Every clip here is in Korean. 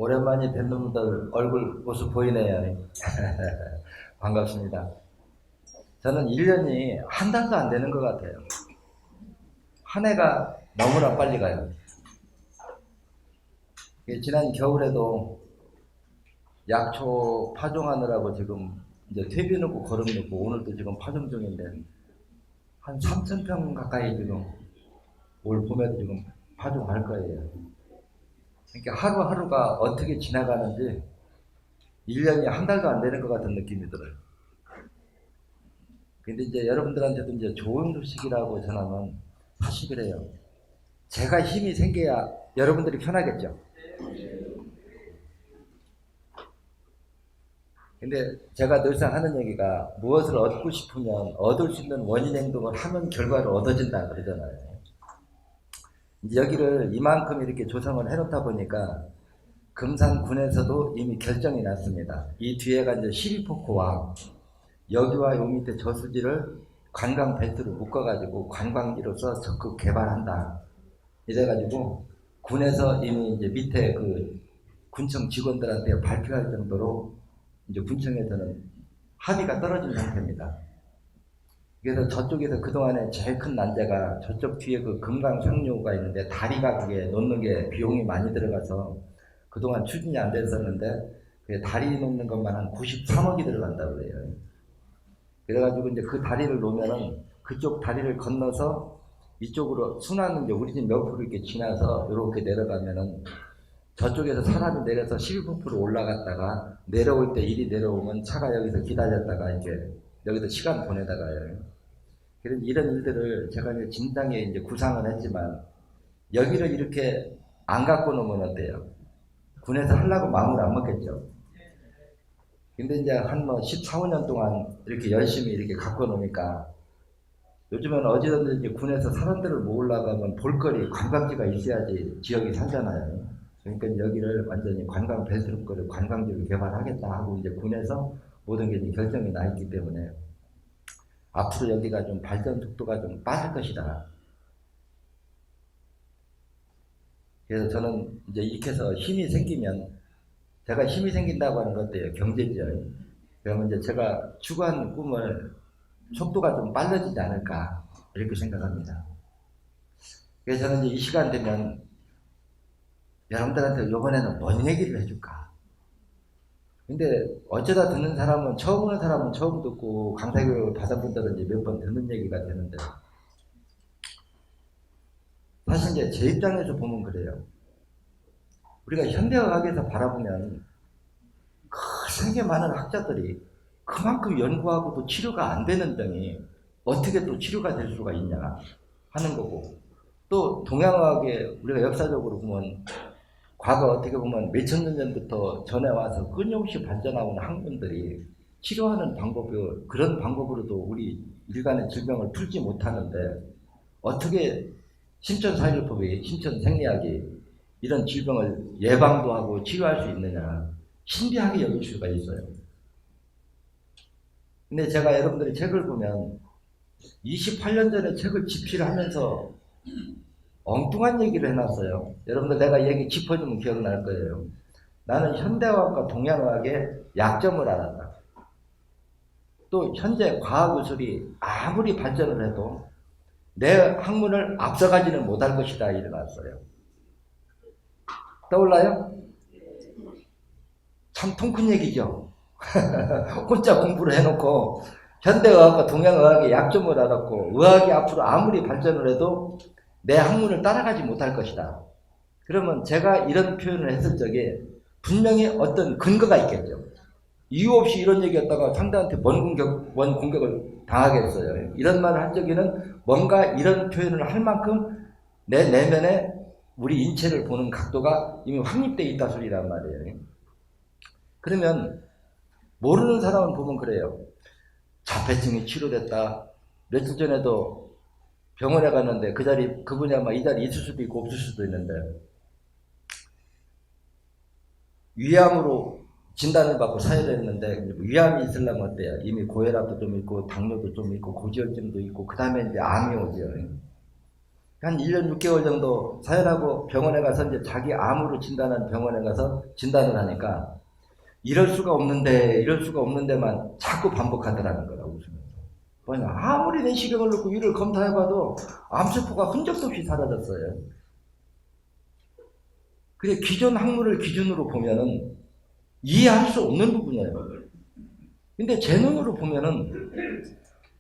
오랜만에 뵙는 분들 얼굴 모습 보이네요. 반갑습니다. 저는 1년이 한 달도 안 되는 것 같아요. 한 해가 너무나 빨리 가요. 지난 겨울에도 약초 파종하느라고 지금 이제 퇴비 넣고 거름 넣고 오늘도 지금 파종 중인데 한 3,000평 가까이 지금 올 봄에도 지금 파종할 거예요. 그러니까 하루하루가 어떻게 지나가는지 1년이 한 달도 안 되는 것 같은 느낌이 들어요. 근데 이제 여러분들한테도 이제 좋은 소식이라고 전하면 사실 그래요. 제가 힘이 생겨야 여러분들이 편하겠죠. 근데 제가 늘상 하는 얘기가 무엇을 얻고 싶으면 얻을 수 있는 원인 행동을 하면 결과를 얻어진다 그러잖아요. 이제 여기를 이만큼 이렇게 조성을 해놓다 보니까 금산군에서도 이미 결정이 났습니다. 이 뒤에가 이제 12포크와 여기와 요 밑에 저수지를 관광 벨트로 묶어가지고 관광지로서 적극 개발한다. 이래가지고 군에서 이미 이제 밑에 그 군청 직원들한테 발표할 정도로 이제 군청에서는 합의가 떨어진 상태입니다. 그래서 저쪽에서 그동안에 제일 큰 난제가 저쪽 뒤에 그 금강상류가 있는데 다리가 그게 놓는 게 비용이 많이 들어가서 그동안 추진이 안 됐었는데 그 다리 놓는 것만 한 93억이 들어간다고 그래요. 그래가지고 이제 그 다리를 놓으면은 그쪽 다리를 건너서 이쪽으로 순환은 이제 우리 집 옆으로 이렇게 지나서 이렇게 내려가면은 저쪽에서 사람이 내려서 12%로 올라갔다가 내려올 때 일이 내려오면 차가 여기서 기다렸다가 이제 여기서 시간 보내다가요. 그런 이런 일들을 제가 이제 진작에 이제 구상을 했지만 여기를 이렇게 안 갖고 놓으면 어때요? 군에서 하려고 마음을 안 먹겠죠. 근데 이제 한 뭐 14, 15년 동안 이렇게 열심히 이렇게 갖고 놓으니까 요즘은 어디든지 군에서 사람들을 모으려고 하면 볼거리, 관광지가 있어야지 지역이 살잖아요. 그러니까 여기를 완전히 관광 벨트를 관광지로 개발하겠다 하고 이제 군에서 모든 게 이제 결정이 나 있기 때문에 앞으로 여기가 좀 발전 속도가 좀 빠질 것이다. 그래서 저는 이제 이렇게 해서 힘이 생기면 제가 힘이 생긴다고 하는 것도요 경제죠. 그러면 이제 제가 추구하는 꿈을 속도가 좀 빨라지지 않을까 이렇게 생각합니다. 그래서 저는 이제 이 시간 되면 여러분들한테 이번에는 뭔 얘기를 해줄까? 근데 어쩌다 듣는 사람은 처음 오는 사람은 처음 듣고 강사교육을 받은 분들은 이제 몇 번 듣는 얘기가 되는데 사실 이제 제 입장에서 보면 그래요. 우리가 현대의학에서 바라보면 크게 많은 학자들이 그만큼 연구하고도 치료가 안 되는 병이 어떻게 또 치료가 될 수가 있냐 하는 거고 또 동양의학에 우리가 역사적으로 보면 과거 어떻게 보면 몇천 년 전부터 전해와서 끊임없이 발전하고 있는 학문들이 치료하는 방법이 그런 방법으로도 우리 일간의 질병을 풀지 못하는데 어떻게 신천사회법이 신천생리학이 이런 질병을 예방도 하고 치료할 수 있느냐 신비하게 여길 수가 있어요. 근데 제가 여러분들이 책을 보면 28년 전에 책을 집필을 하면서 엉뚱한 얘기를 해놨어요. 여러분들 내가 얘기 짚어주면 기억날 거예요. 나는 현대의학과 동양의학의 약점을 알았다. 또 현재 과학기술이 아무리 발전을 해도 내 학문을 앞서가지는 못할 것이다 일어났어요. 떠올라요? 참 통큰 얘기죠. 혼자 공부를 해놓고 현대의학과 동양의학의 약점을 알았고 의학이 앞으로 아무리 발전을 해도 내 학문을 따라가지 못할 것이다. 그러면 제가 이런 표현을 했을 적에 분명히 어떤 근거가 있겠죠. 이유 없이 이런 얘기했다가 상대한테 뭔 공격을 당하겠어요. 이런 말을 한 적에는 뭔가 이런 표현을 할 만큼 내 내면에 우리 인체를 보는 각도가 이미 확립되어 있다 소리란 말이에요. 그러면 모르는 사람은 보면 그래요. 자폐증이 치료됐다. 며칠 전에도 병원에 갔는데 그분이 아마 이 자리에 있을 수도 있고 없을 수도 있는데 위암으로 진단을 받고 사회를 했는데 위암이 있으려면 어때요? 이미 고혈압도 좀 있고 당뇨도 좀 있고 고지혈증도 있고 그 다음에 이제 암이 오죠. 한 1년 6개월 정도 사연하고 병원에 가서 이제 자기 암으로 진단한 병원에 가서 진단을 하니까 이럴 수가 없는데만 자꾸 반복하더라는 거라 웃으면서. 뭐냐, 아무리 내시경을 넣고 이를 검사해봐도 암세포가 흔적도 없이 사라졌어요. 그래, 기존 학문을 기준으로 보면은 이해할 수 없는 부분이에요. 근데 제 눈으로 보면은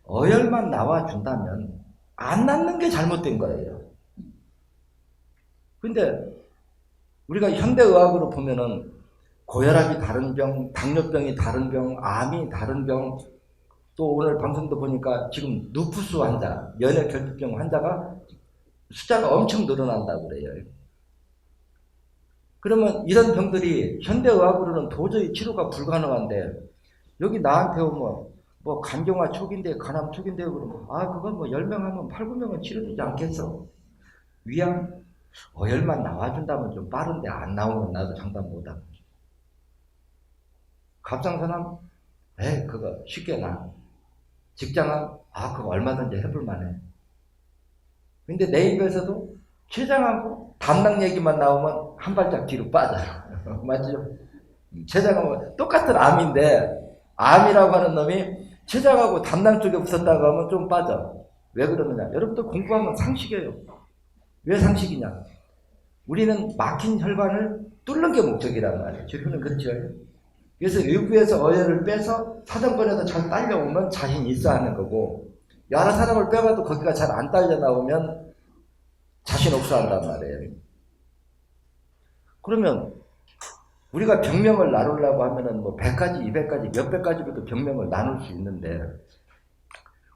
어혈만 나와준다면 안 낫는 게 잘못된 거예요. 근데 우리가 현대의학으로 보면은 고혈압이 다른 병, 당뇨병이 다른 병, 암이 다른 병, 또 오늘 방송도 보니까 지금 누푸스 환자, 면역결핍증 환자가 숫자가 엄청 늘어난다고 그래요. 그러면 이런 병들이 현대의학으로는 도저히 치료가 불가능한데 여기 나한테 오면 뭐 간경화 초기인데 간암 초기인데 그러면 그건 뭐 10명 하면 8, 9명은 치료되지 않겠어. 위암 어혈만 나와준다면 좀 빠른데 안 나오면 나도 장담 못하고. 갑상선암 그거 쉽게 나. 직장암 그거 얼마든지 해볼 만해. 근데 내 입에서도 췌장암 담낭 얘기만 나오면 한 발짝 뒤로 빠져요. 맞죠? 췌장암은 똑같은 암인데 암이라고 하는 놈이 췌장하고 담낭 쪽에 붙었다고 하면 좀 빠져. 왜 그러느냐? 여러분들 공부하면 상식이에요. 왜 상식이냐? 우리는 막힌 혈관을 뚫는 게 목적이란 말이에요. 주변은 그렇죠. 그래서 외부에서 어혈을 빼서 사정권에서 잘 딸려오면 자신이 있어 하는 거고, 여러 사람을 빼봐도 거기가 잘 안 딸려 나오면 자신 없어 한단 말이에요. 그러면 우리가 병명을 나누려고 하면은 뭐 100가지, 200가지, 몇백 가지로도 병명을 나눌 수 있는데,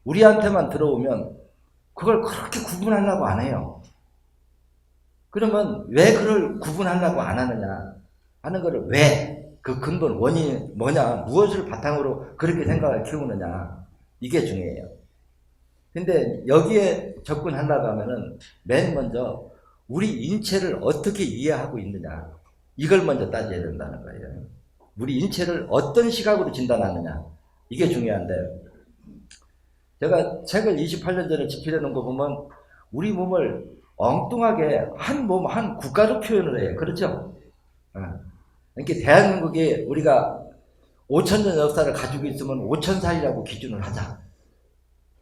우리한테만 들어오면 그걸 그렇게 구분하려고 안 해요. 그러면 왜 그걸 구분하려고 안 하느냐 하는 거를 왜, 그 근본 원인이 뭐냐, 무엇을 바탕으로 그렇게 생각을 키우느냐, 이게 중요해요. 근데 여기에 접근하려고 하면은 맨 먼저 우리 인체를 어떻게 이해하고 있느냐, 이걸 먼저 따져야 된다는 거예요. 우리 인체를 어떤 시각으로 진단하느냐, 이게 중요한데, 제가 책을 28년 전에 집필해놓은 거 보면 우리 몸을 엉뚱하게 한 몸, 한 국가로 표현을 해요. 그렇죠? 이렇게 대한민국이 우리가 5,000년 역사를 가지고 있으면 5,000살이라고 기준을 하자.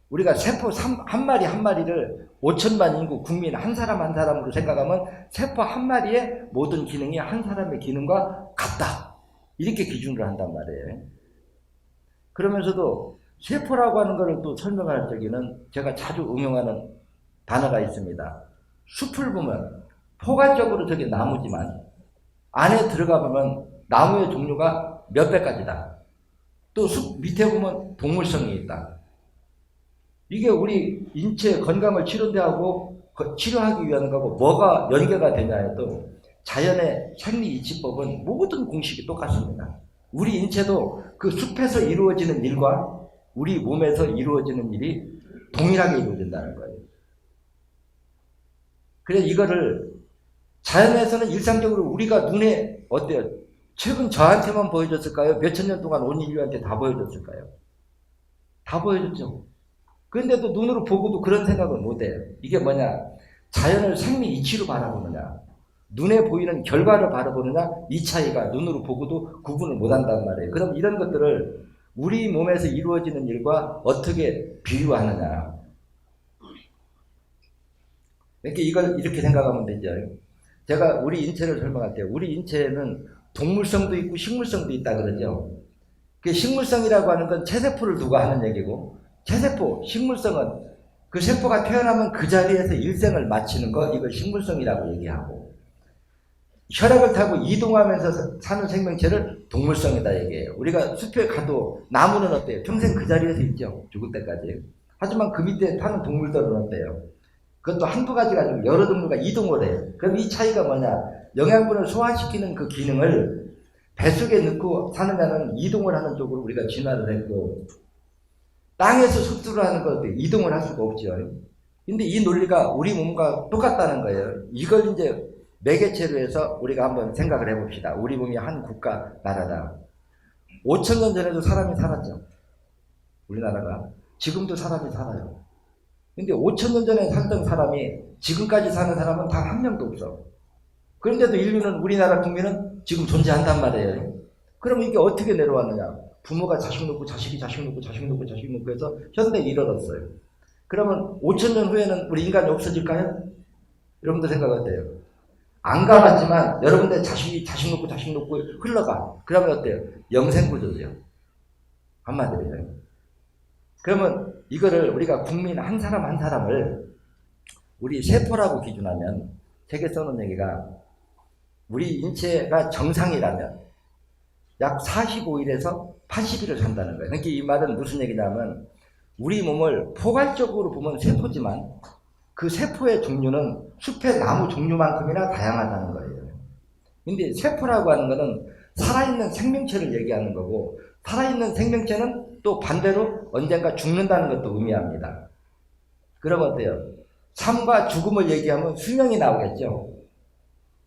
우리가 세포 한 마리 한 마리를 5천만 인구 국민 한 사람 한 사람으로 생각하면 세포 한 마리의 모든 기능이 한 사람의 기능과 같다. 이렇게 기준을 한단 말이에요. 그러면서도 세포라고 하는 것을 또 설명할 적에는 제가 자주 응용하는 단어가 있습니다. 숲을 보면 포괄적으로 저게 나무지만 안에 들어가 보면 나무의 종류가 몇백 가지다. 또 숲 밑에 보면 동물성이 있다. 이게 우리 인체 건강을 치료하기 위한 거고 뭐가 연계가 되냐에도 자연의 생리이치법은 모든 공식이 똑같습니다. 우리 인체도 그 숲에서 이루어지는 일과 우리 몸에서 이루어지는 일이 동일하게 이루어진다는 거예요. 그래서 이거를 자연에서는 일상적으로 우리가 눈에 어때요? 최근 저한테만 보여줬을까요? 몇천 년 동안 온 인류한테 다 보여줬을까요? 다 보여줬죠. 그런데도 눈으로 보고도 그런 생각을 못해요. 이게 뭐냐? 자연을 생리 이치로 바라보느냐, 눈에 보이는 결과를 바라보느냐, 이 차이가 눈으로 보고도 구분을 못한단 말이에요. 그럼 이런 것들을 우리 몸에서 이루어지는 일과 어떻게 비유하느냐. 이걸 이렇게 생각하면 되죠. 제가 우리 인체를 설명할 때 우리 인체에는 동물성도 있고 식물성도 있다 그러죠. 그 식물성이라고 하는 건 체세포를 두고 하는 얘기고, 체세포, 식물성은 그 세포가 태어나면 그 자리에서 일생을 마치는 거, 이걸 식물성이라고 얘기하고, 혈액을 타고 이동하면서 사는 생명체를 동물성이다 얘기해요. 우리가 숲에 가도 나무는 어때요? 평생 그 자리에서 있죠. 죽을 때까지. 하지만 그 밑에 사는 동물들은 어때요? 그것도 한두 가지가 아니고 여러 동물과 이동을 해요. 그럼 이 차이가 뭐냐? 영양분을 소화시키는 그 기능을 뱃속에 넣고 사느냐는 이동을 하는 쪽으로 우리가 진화를 했고, 땅에서 습수를 하는 것도 이동을 할 수가 없죠. 근데 이 논리가 우리 몸과 똑같다는 거예요. 이걸 이제 매개체로 해서 우리가 한번 생각을 해봅시다. 우리 몸이 한 국가, 나라다. 5,000년 전에도 사람이 살았죠. 우리나라가. 지금도 사람이 살아요. 근데 5천 년 전에 살던 사람이 지금까지 사는 사람은 단 한 명도 없어. 그런데도 인류는, 우리나라 국민은 지금 존재한단 말이에요. 그럼 이게 어떻게 내려왔느냐? 부모가 자식 놓고 자식이 자식 놓고 자식 놓고 자식 놓고 해서 현대에 이르렀어요. 그러면 5천 년 후에는 우리 인간이 없어질까요? 여러분들 생각 어때요? 안 가봤지만 여러분들 자식이 자식 놓고 자식 놓고 흘러가. 그러면 어때요? 영생구조죠. 한마디로. 그러면 이거를 우리가 국민 한 사람 한 사람을 우리 세포라고 기준하면, 책에 써놓은 얘기가 우리 인체가 정상이라면 약 45일에서 80일을 산다는 거예요. 그러니까 이 말은 무슨 얘기냐면, 우리 몸을 포괄적으로 보면 세포지만 그 세포의 종류는 숲의 나무 종류만큼이나 다양하다는 거예요. 근데 세포라고 하는 거는 살아있는 생명체를 얘기하는 거고, 살아있는 생명체는 또 반대로 언젠가 죽는다는 것도 의미합니다. 그럼 어때요? 삶과 죽음을 얘기하면 수명이 나오겠죠.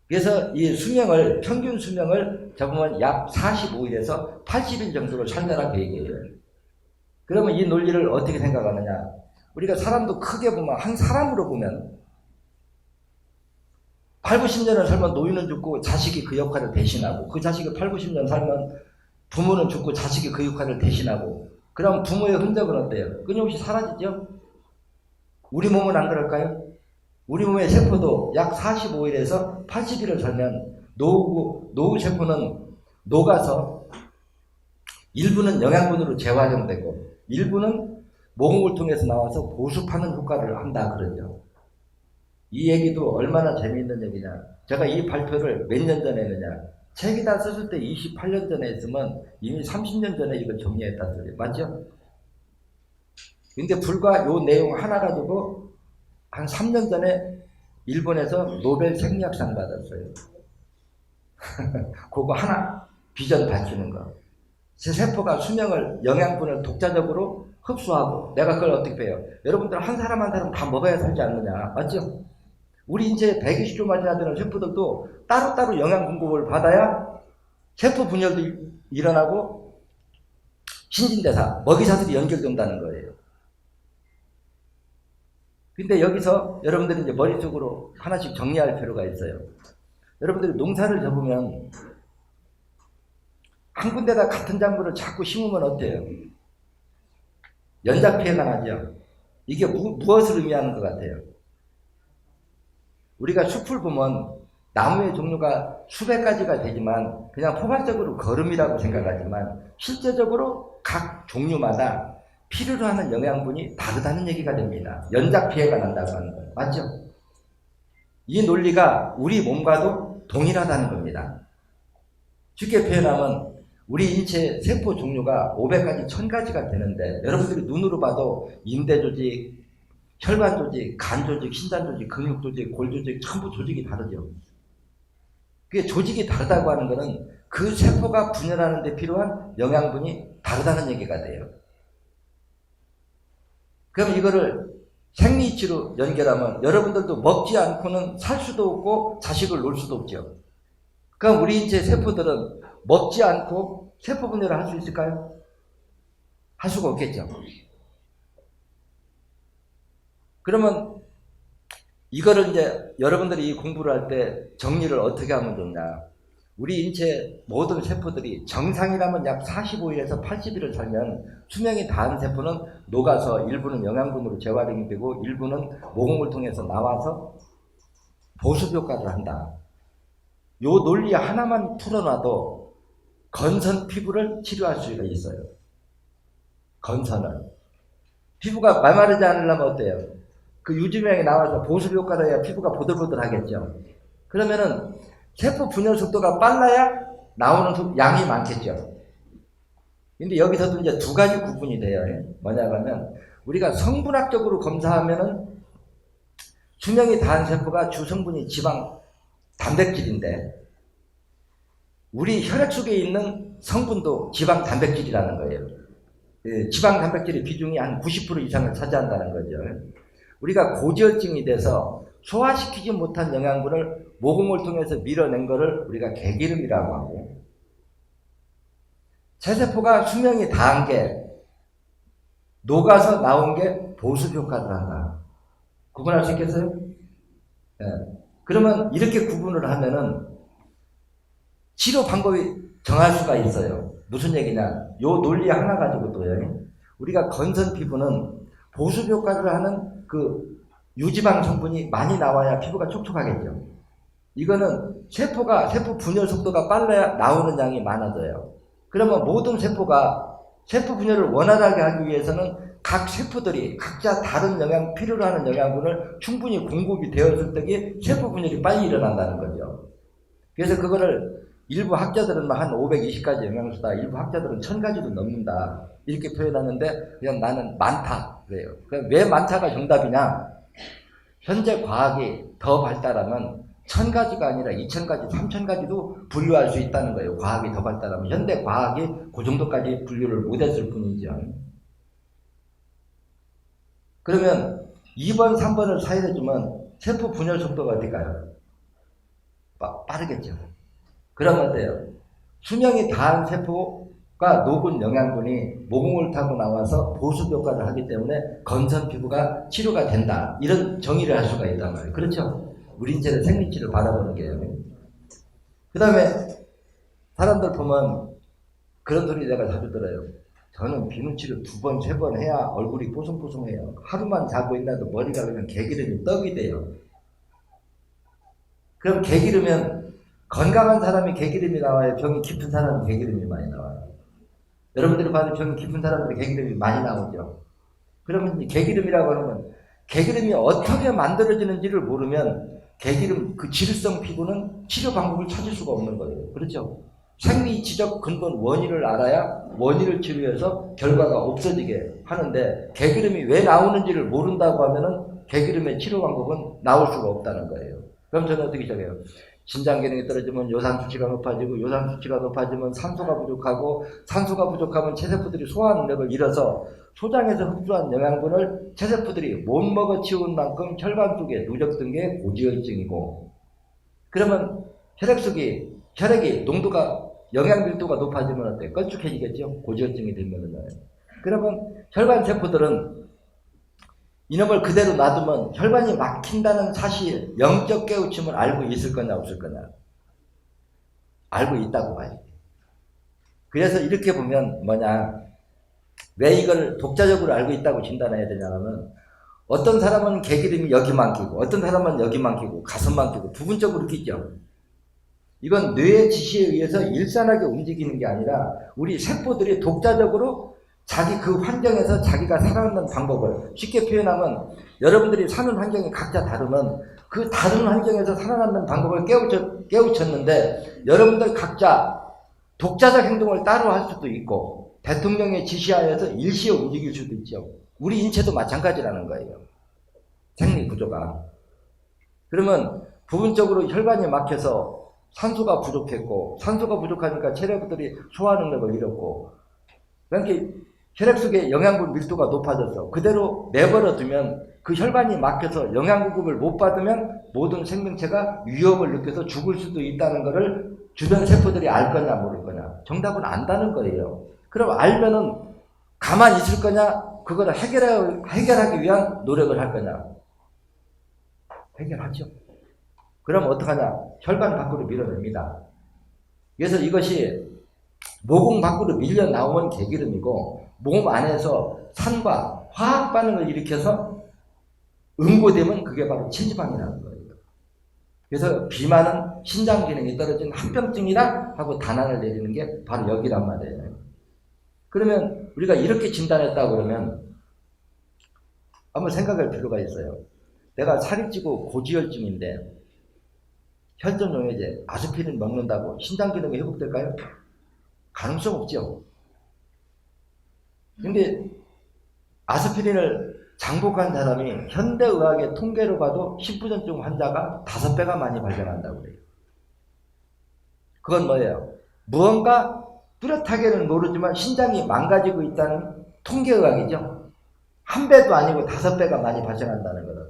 그래서 이 수명을, 평균 수명을 잡으면 약 45일에서 80일 정도를 살다라고 얘기해요. 그러면 이 논리를 어떻게 생각하느냐? 우리가 사람도 크게 보면, 한 사람으로 보면 8, 90년을 살면 노인은 죽고 자식이 그 역할을 대신하고, 그 자식이 8, 90년 살면 부모는 죽고 자식이 그 역할을 대신하고, 그럼 부모의 흔적은 어때요? 끊임없이 사라지죠? 우리 몸은 안 그럴까요? 우리 몸의 세포도 약 45일에서 80일을 살면 노후 세포는 녹아서 일부는 영양분으로 재활용되고 일부는 모공을 통해서 나와서 보습하는 효과를 한다 그러죠. 이 얘기도 얼마나 재미있는 얘기냐. 제가 이 발표를 몇 년 전에 했느냐. 책에다 썼을 때 28년 전에 했으면 이미 30년 전에 이걸 정리했다는 소리 맞죠? 근데 불과 요 내용 하나 가지고 한 3년 전에 일본에서 노벨 생리학상 받았어요. 그거 하나 비전 밝히는 거. 제 세포가 수명을, 영양분을 독자적으로 흡수하고, 내가 그걸 어떻게 해요? 여러분들 한 사람 한 사람 다 먹어야 살지 않느냐 맞죠? 우리 인체에 120조만이나 되는 세포들도 따로따로 영양 공급을 받아야 세포 분열도 일어나고 신진대사, 먹이사슬이 연결된다는 거예요. 근데 여기서 여러분들이 이제 머릿속으로 하나씩 정리할 필요가 있어요. 여러분들이 농사를 접으면 한 군데다 같은 작물을 자꾸 심으면 어때요? 연작 피해가 나죠. 이게 무엇을 의미하는 것 같아요? 우리가 숲을 보면 나무의 종류가 수백 가지가 되지만 그냥 포괄적으로 거름이라고 생각하지만 실제적으로 각 종류마다 필요로 하는 영양분이 다르다는 얘기가 됩니다. 연작 피해가 난다고 하는 거예요. 맞죠? 이 논리가 우리 몸과도 동일하다는 겁니다. 쉽게 표현하면 우리 인체 세포 종류가 500가지, 1000가지가 되는데 여러분들이 눈으로 봐도 인대 조직, 혈관 조직, 간 조직, 신장 조직, 근육 조직, 골 조직 전부 조직이 다르죠. 그게 조직이 다르다고 하는 것은 그 세포가 분열하는 데 필요한 영양분이 다르다는 얘기가 돼요. 그럼 이거를 생리이치로 연결하면 여러분들도 먹지 않고는 살 수도 없고 자식을 놓을 수도 없죠. 그럼 우리 인체 세포들은 먹지 않고 세포 분열을 할 수 있을까요? 할 수가 없겠죠. 그러면 이거를 이제 여러분들이 이 공부를 할 때 정리를 어떻게 하면 좋냐. 우리 인체 모든 세포들이 정상이라면 약 45일에서 80일을 살면 수명이 닿은 세포는 녹아서 일부는 영양분으로 재활용이 되고 일부는 모공을 통해서 나와서 보습 효과를 한다. 요 논리 하나만 풀어놔도 건선 피부를 치료할 수가 있어요. 건선을. 피부가 말마르지 않으려면 어때요? 그 유지명이 나와서 보습 효과를 해야 피부가 보들보들하겠죠. 그러면은 세포 분열 속도가 빨라야 나오는 양이 많겠죠. 근데 여기서도 이제 두 가지 구분이 돼요. 뭐냐면 우리가 성분학적으로 검사하면은 수명이 닿은 세포가 주성분이 지방 단백질인데 우리 혈액 속에 있는 성분도 지방 단백질이라는 거예요. 지방 단백질의 비중이 한 90% 이상을 차지한다는 거죠. 우리가 고지혈증이 돼서 소화시키지 못한 영양분을 모공을 통해서 밀어낸 거를 우리가 개기름이라고 하고, 세세포가 수명이 다한 게 녹아서 나온 게 보습 효과를 한다. 구분할 수 있겠어요? 예. 그러면 이렇게 구분을 하면은 치료 방법이 정할 수가 있어요. 무슨 얘기냐? 요 논리 하나 가지고도요. 우리가 건선 피부는 보습 효과를 하는 그 유지방 성분이 많이 나와야 피부가 촉촉하겠죠. 이거는 세포 분열 속도가 빨라야 나오는 양이 많아져요. 그러면 모든 세포가 세포 분열을 원활하게 하기 위해서는 각 세포들이 각자 다른 필요로 하는 영양분을 충분히 공급이 되었을 때 세포 분열이 빨리 일어난다는 거죠. 그래서 그거를 일부 학자들은 한 520가지 영양소다, 일부 학자들은 1000가지도 넘는다 이렇게 표현하는데 그냥 나는 많다 그래요. 그럼 왜 많다가 정답이냐? 현재 과학이 더 발달하면 1000가지가 아니라 2000가지, 3000가지도 분류할 수 있다는 거예요. 과학이 더 발달하면. 현대 과학이 그 정도까지 분류를 못했을 뿐이죠. 그러면 2번, 3번을 사이해주면 세포 분열 속도가 어딜까요? 빠르겠죠. 그러면 어때요? 수명이 다한 세포가 녹은 영양분이 모공을 타고 나와서 보습 효과를 하기 때문에 건선 피부가 치료가 된다. 이런 정의를 할 수가 있단 말이에요. 그렇죠? 우리 인체의 생리치를 바라보는 게요. 그 다음에 사람들 보면 그런 소리 내가 자주 들어요. 저는 비누칠을 2번, 3번 해야 얼굴이 뽀송뽀송해요. 하루만 자고 있나도 머리가 그냥 개기름이 떡이 돼요. 그럼 개기르면 건강한 사람이 개기름이 나와요? 병이 깊은 사람이 개기름이 많이 나와요? 여러분들이 봐도 병이 깊은 사람들이 개기름이 많이 나오죠. 그러면 이 개기름이라고 하면 개기름이 어떻게 만들어지는지를 모르면 개기름 그 질성 피부는 치료 방법을 찾을 수가 없는 거예요. 그렇죠? 생리치적 근본 원인을 알아야 원인을 치료해서 결과가 없어지게 하는데 개기름이 왜 나오는지를 모른다고 하면은 개기름의 치료 방법은 나올 수가 없다는 거예요. 그럼 저는 어떻게 시작해요? 신장 기능이 떨어지면 요산 수치가 높아지고 요산 수치가 높아지면 산소가 부족하고 산소가 부족하면 체세포들이 소화 능력을 잃어서 소장에서 흡수한 영양분을 체세포들이 못 먹어 치운 만큼 혈관 속에 누적된 게 고지혈증이고 그러면 혈액이 농도가 영양 밀도가 높아지면 어때? 걸쭉해지겠죠? 고지혈증이 되면은. 그러면 혈관 세포들은 이놈을 그대로 놔두면 혈관이 막힌다는 사실, 영적 깨우침을 알고 있을 거냐 없을 거냐? 알고 있다고 봐요. 그래서 이렇게 보면 뭐냐? 왜 이걸 독자적으로 알고 있다고 진단해야 되냐면 어떤 사람은 개기름이 여기만 끼고 어떤 사람은 여기만 끼고 가슴만 끼고 부분적으로 끼죠. 이건 뇌의 지시에 의해서 일산하게 움직이는 게 아니라 우리 세포들이 독자적으로 자기 그 환경에서 자기가 살아가는 방법을 쉽게 표현하면 여러분들이 사는 환경이 각자 다르면 그 다른 환경에서 살아가는 방법을 깨우쳤는데 여러분들 각자 독자적 행동을 따로 할 수도 있고 대통령의 지시하에서 일시에 움직일 수도 있죠. 우리 인체도 마찬가지라는 거예요. 생리 구조가. 그러면 부분적으로 혈관이 막혀서 산소가 부족했고 산소가 부족하니까 체력들이 소화 능력을 잃었고 그러니까 혈액 속에 영양분 밀도가 높아져서 그대로 내버려 두면 그 혈관이 막혀서 영양 공급을 못 받으면 모든 생명체가 위협을 느껴서 죽을 수도 있다는 것을 주변 세포들이 알 거냐 모를 거냐? 정답은 안다는 거예요. 그럼 알면은 가만히 있을 거냐? 그걸 해결하기 위한 노력을 할 거냐? 해결하죠. 그럼 어떡하냐? 혈관 밖으로 밀어냅니다. 그래서 이것이 모공 밖으로 밀려 나오면 개기름이고 몸 안에서 산과 화학 반응을 일으켜서 응고되면 그게 바로 체지방이라는 거예요. 그래서 비만은 신장 기능이 떨어진 합병증이다 하고 단안을 내리는 게 바로 여기란 말이에요. 그러면 우리가 이렇게 진단했다고 그러면 한번 생각할 필요가 있어요. 내가 살이 찌고 고지혈증인데 혈전용해제 아스피린 먹는다고 신장 기능이 회복될까요? 가능성 없죠. 근데 아스피린을 장복한 사람이 현대의학의 통계로 봐도 심부전증 환자가 5배가 많이 발생한다고 그래요. 그건 뭐예요? 무언가 뚜렷하게는 모르지만 신장이 망가지고 있다는 통계의학이죠. 1배도 아니고 5배가 많이 발생한다는 거는.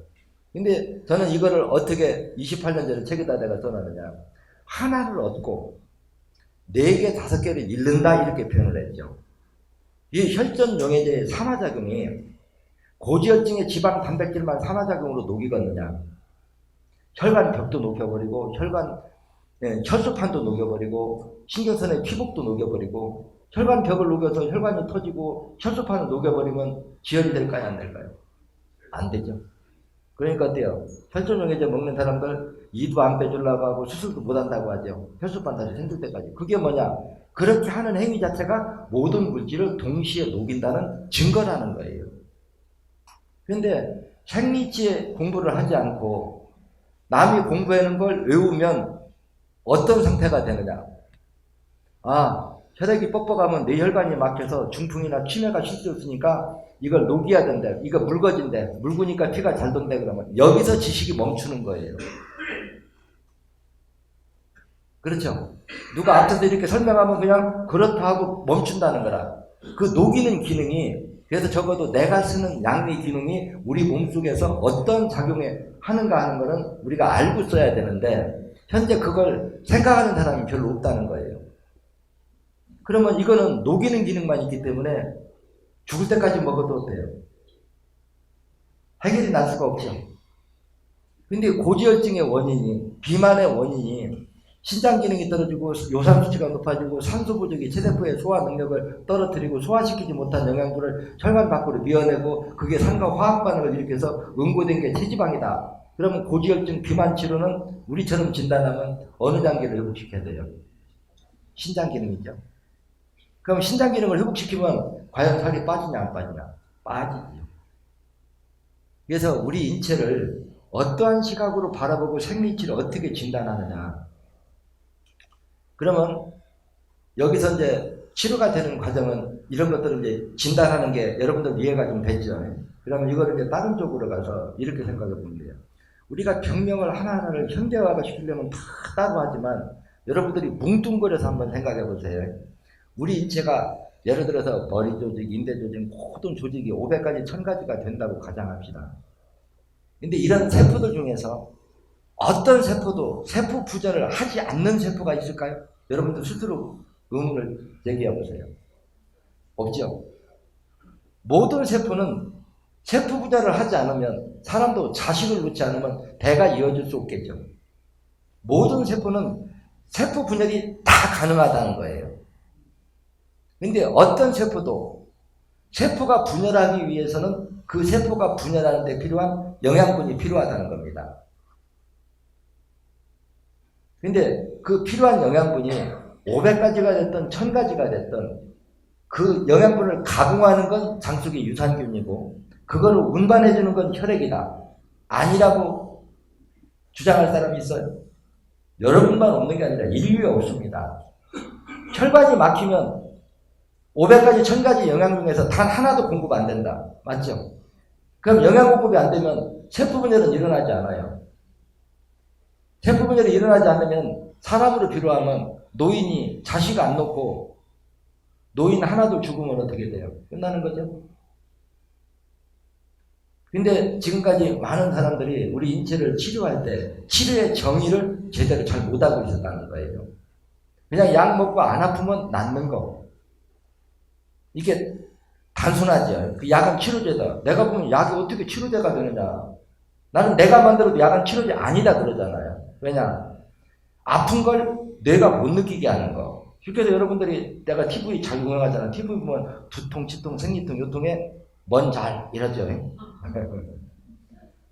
근데 저는 이거를 어떻게 28년 전에 책에다 내가 써놨느냐. 하나를 얻고 4개, 5개를 잃는다 이렇게 표현을 했죠. 이 혈전용해제의 산화작용이 고지혈증의 지방 단백질만 산화작용으로 녹이겠느냐. 혈관벽도 녹여버리고 혈소판도 녹여버리고 신경선의 피복도 녹여버리고 혈관벽을 녹여서 혈관이 터지고 혈소판을 녹여버리면 지혈이 될까요? 안 될까요? 안 되죠. 그러니까 어때요? 혈전용해제 먹는 사람들 이도 안 빼주려고 하고 수술도 못한다고 하죠. 혈소판 다시 생길 때까지. 그게 뭐냐? 그렇게 하는 행위 자체가 모든 물질을 동시에 녹인다는 증거라는 거예요. 그런데 생리치에 공부를 하지 않고 남이 공부하는 걸 외우면 어떤 상태가 되느냐? 아, 혈액이 뻑뻑하면 뇌혈관이 막혀서 중풍이나 치매가 실수였으니까 이걸 녹여야 된다. 이거 묽어진대. 묽으니까 피가 잘 돈대. 그러면 여기서 지식이 멈추는 거예요. 그렇죠? 누가 앞에서 이렇게 설명하면 그냥 그렇다 하고 멈춘다는 거라. 그 녹이는 기능이, 그래서 적어도 내가 쓰는 양리 기능이 우리 몸속에서 어떤 작용을 하는가 하는 거는 우리가 알고 써야 되는데 현재 그걸 생각하는 사람이 별로 없다는 거예요. 그러면 이거는 녹이는 기능만 있기 때문에 죽을 때까지 먹어도 어때요? 해결이 날 수가 없죠. 근데 고지혈증의 원인이, 비만의 원인이 신장 기능이 떨어지고 요산 수치가 높아지고 산소 부족이 체세포의 소화 능력을 떨어뜨리고 소화시키지 못한 영양분을 혈관 밖으로 밀어내고 그게 산과 화학 반응을 일으켜서 응고된 게 체지방이다. 그러면 고지혈증 비만 치료는 우리처럼 진단하면 어느 단계를 회복시켜야 돼요? 신장 기능이죠. 그럼 신장 기능을 회복시키면 과연 살이 빠지냐 안 빠지냐? 빠지죠. 그래서 우리 인체를 어떠한 시각으로 바라보고 생리치를 어떻게 진단하느냐. 그러면 여기서 이제 치료가 되는 과정은 이런 것들을 이제 진단하는 게 여러분들 이해가 좀 되죠. 그러면 이거를 이제 다른 쪽으로 가서 이렇게 생각해 보면 돼요. 우리가 병명을 하나하나를 현대화가 시키려면 다 따로 하지만 여러분들이 뭉뚱그려서 한번 생각해 보세요. 우리 인체가 예를 들어서 머리 조직, 인대 조직, 모든 조직이 500가지, 1000가지가 된다고 가정합시다. 근데 이런 세포들 중에서 어떤 세포도 세포 부전을 하지 않는 세포가 있을까요? 여러분들 스스로 의문을 제기해 보세요. 없죠? 모든 세포는 세포 부전을 하지 않으면 사람도 자식을 놓지 않으면 대가 이어질 수 없겠죠. 모든 세포는 세포 분열이 다 가능하다는 거예요. 근데 어떤 세포도 세포가 분열하기 위해서는 그 세포가 분열하는 데 필요한 영양분이 필요하다는 겁니다. 근데 그 필요한 영양분이 500가지가 됐든 1000가지가 됐든 그 영양분을 가공하는 건 장속의 유산균이고 그걸 운반해주는 건 혈액이다. 아니라고 주장할 사람이 있어요? 여러분만 없는 게 아니라 인류에 없습니다. 혈관이 막히면 500가지, 1000가지 영양 중에서 단 하나도 공급 안 된다. 맞죠? 그럼 영양 공급이 안 되면 세포 분열은 일어나지 않아요. 세포 분열이 일어나지 않으면 사람으로 필요하면 노인이 자식 안 놓고 노인 하나도 죽으면 어떻게 돼요? 끝나는 거죠? 근데 지금까지 많은 사람들이 우리 인체를 치료할 때 치료의 정의를 제대로 잘 못하고 있었다는 거예요. 그냥 약 먹고 안 아프면 낫는 거. 이게 단순하죠. 그 약은 치료제다. 내가 보면 약이 어떻게 치료제가 되느냐. 나는 내가 만들어도 약은 치료제 아니다 그러잖아요. 왜냐? 아픈 걸 뇌가 못 느끼게 하는 거. 그래서 여러분들이 내가 TV 잘 유명하잖아. TV 보면 두통, 치통, 생리통, 요통에 뭔 잘 이러죠.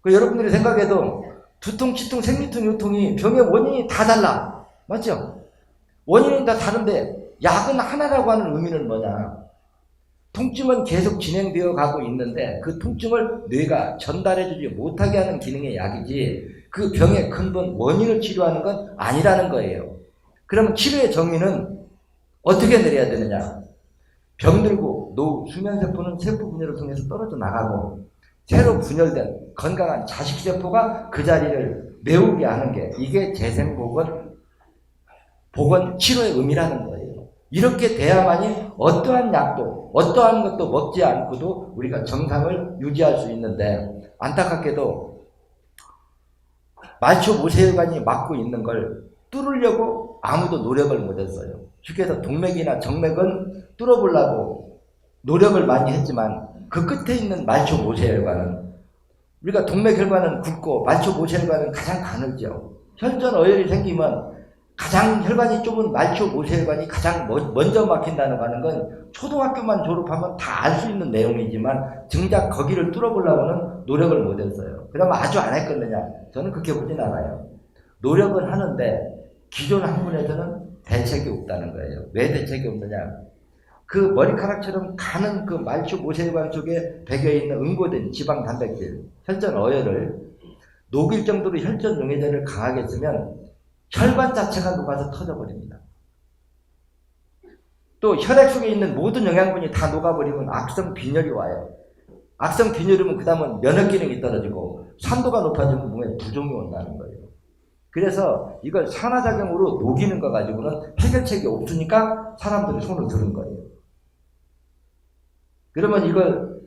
그 여러분들이 생각해도 두통, 치통, 생리통, 요통이 병의 원인이 다 달라. 맞죠? 원인은 다 다른데 약은 하나라고 하는 의미는 뭐냐? 통증은 계속 진행되어 가고 있는데 그 통증을 뇌가 전달해주지 못하게 하는 기능의 약이지 그 병의 근본 원인을 치료하는 건 아니라는 거예요. 그러면 치료의 정의는 어떻게 내려야 되느냐? 병들고 노후, 수면세포는 세포 분열을 통해서 떨어져 나가고 새로 분열된 건강한 자식세포가 그 자리를 메우게 하는 게 이게 재생복원, 복원, 치료의 의미라는 거예요. 이렇게 돼야만이 어떠한 약도 어떠한 것도 먹지 않고도 우리가 정상을 유지할 수 있는데 안타깝게도 말초 모세혈관이 막고 있는 걸 뚫으려고 아무도 노력을 못했어요. 쉽게 해서 동맥이나 정맥은 뚫어보려고 노력을 많이 했지만 그 끝에 있는 말초 모세혈관은 우리가 동맥혈관은 굵고 말초 모세혈관은 가장 가늘죠. 혈전 어혈이 생기면 가장 혈관이 좁은 말초 모세혈관이 가장 먼저 막힌다는 거 하는 건 초등학교만 졸업하면 다 알 수 있는 내용이지만 정작 거기를 뚫어보려고는 노력을 못 했어요. 그러면 아주 안 했겠느냐? 저는 그렇게 보진 않아요. 노력은 하는데 기존 학문에서는 대책이 없다는 거예요. 왜 대책이 없느냐? 그 머리카락처럼 가는 그 말초 모세혈관 속에 배겨있는 응고된 지방 단백질, 혈전 어혈을 녹일 정도로 혈전 용해제를 강하게 쓰면 혈관 자체가 녹아서 터져버립니다. 또 혈액 속에 있는 모든 영양분이 다 녹아버리면 악성 빈혈이 와요. 악성 빈혈이면 그 다음은 면역 기능이 떨어지고 산도가 높아지면 몸에 부종이 온다는 거예요. 그래서 이걸 산화작용으로 녹이는 거 가지고는 해결책이 없으니까 사람들이 손을 드는 거예요. 그러면 이걸